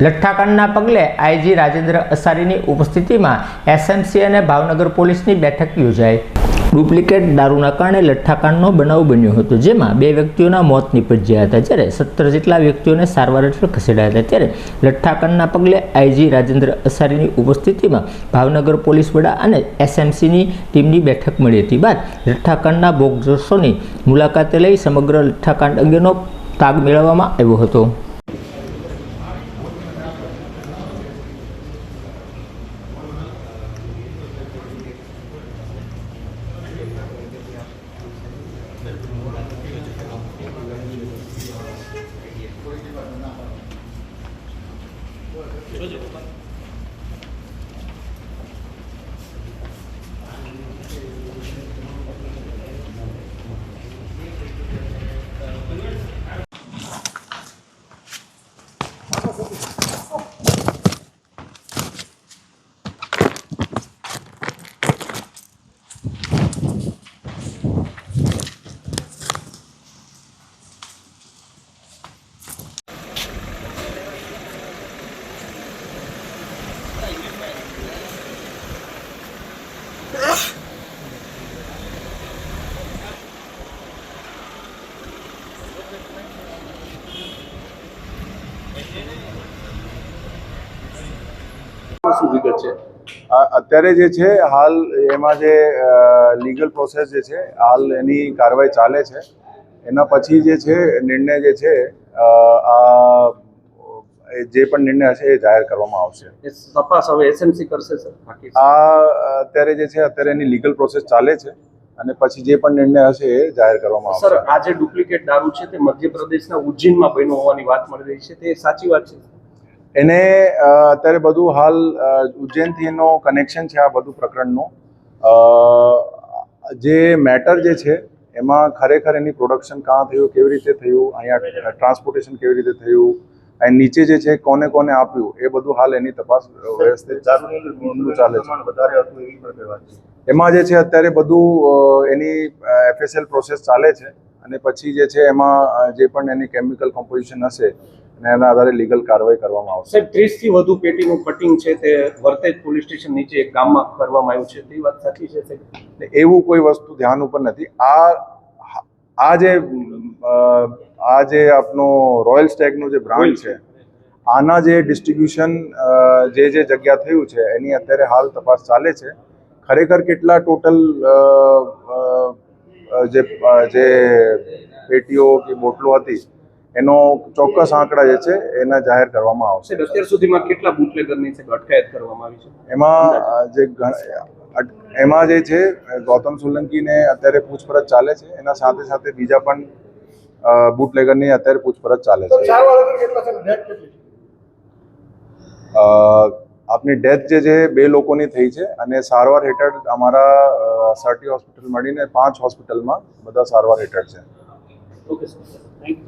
લઠ્ઠાકાંડના પગલે આઈજી રાજેન્દ્ર અસારીની ઉપસ્થિતિમાં એસએમસી અને ભાવનગર પોલીસની બેઠક યોજાઈ। ડુપ્લિકેટ દારૂના કારણે લઠ્ઠાકાંડનો બનાવ બન્યો હતો, જેમાં 2 વ્યક્તિઓના મોત નીપજ્યા હતા, જ્યારે 17 જેટલા વ્યક્તિઓને સારવાર હેઠળ ખસેડાયા હતા। ત્યારે લઠ્ઠાકાંડના પગલે આઈજી રાજેન્દ્ર અસારીની ઉપસ્થિતિમાં ભાવનગર પોલીસ વડા અને એસએમસીની ટીમની બેઠક મળી હતી। બાદ લઠ્ઠાકાંડના ભોગદર્શોની મુલાકાતે લઈ સમગ્ર લઠ્ઠાકાંડ અંગેનો તાગ મેળવવામાં આવ્યો હતો। અત્યારે જે છે હાલ એમાં જે લીગલ પ્રોસેસ જે છે હાલ એની કાર્યવાહી ચાલે છે। એના પછી જે છે નિર્ણય જે છે આ જે પણ નિર્ણય હશે એ જાહેર કરવામાં આવશે। તપાસ હવે એસએમસી કરશે સર? આ અત્યારે જે છે અત્યારે એની લીગલ પ્રોસેસ ચાલે છે અને પછી જે પણ નિર્ણય હશે એ જાહેર કરવામાં આવશે। સર, આ જે ડુપ્લિકેટ દારૂ છે તે મધ્યપ્રદેશના ઉજ્જૈનમાં બન્યો હોવાની વાત મળી રહી છે, તે સાચી વાત છે? એને અત્યારે બધું હાલ ઉજ્જૈનથી એનો કનેક્શન છે આ બધું પ્રકરણનો। જે મેટર જે છે એમાં ખરેખર એની પ્રોડક્શન ક્યાં થયું, કેવી રીતે થયું, અહીંયા ટ્રાન્સપોર્ટેશન કેવી રીતે થયું, અને નીચે જે છે કોને કોને આપ્યું, એ બધું હાલ એની તપાસ વ્યવસ્થિત ચાલે છે। એમાં જે છે અત્યારે બધું એની એફએસએલ પ્રોસેસ ચાલે છે અને પછી જે છે એમાં જે પણ એની કેમિકલ કમ્પોઝિશન હશે અને એના આધારે લીગલ કાર્યવાહી કરવામાં આવશે। સાહેબ, 30 થી વધુ પેટીનું કટિંગ છે તે વર્તેજ પોલીસ સ્ટેશન નીચે એક ગામમાં કરવામાં આવ્યું છે, તે વાત સાચી છે સાહેબ? એવું કોઈ વસ્તુ ધ્યાન ઉપર નથી। આ જે આપનો રોયલ સ્ટેગનું જે બ્રાન્ડ છે આના જે ડિસ્ટ્રીબ્યુશન જે જગ્યા થયું છે એની અત્યારે હાલ તપાસ ચાલે છે। ખરેખર કેટલા ટોટલ જે પેટીઓ કે બોટલો હતી એનો ચોક્કસ આંકડા જે છે એના જાહેર કરવામાં આવશે। અત્યાર સુધીમાં કેટલા બુટલેગરની અટકાયત કરવામાં આવી છે? એમાં જે છે ગૌતમ સોલંકીને અત્યારે પૂછપરછ ચાલે છે, એના સાથે સાથે બીજા પણ બુટલેગરની અત્યારે પૂછપરછ ચાલે છે। આપની ડેથ જે છે 2 લોકોની થઈ છે અને સારવાર હેઠળ અમારા સર્ટી હોસ્પિટલ મળીને 5 હોસ્પિટલમાં બધા સારવાર હેઠળ છે। Okay sir, thank you.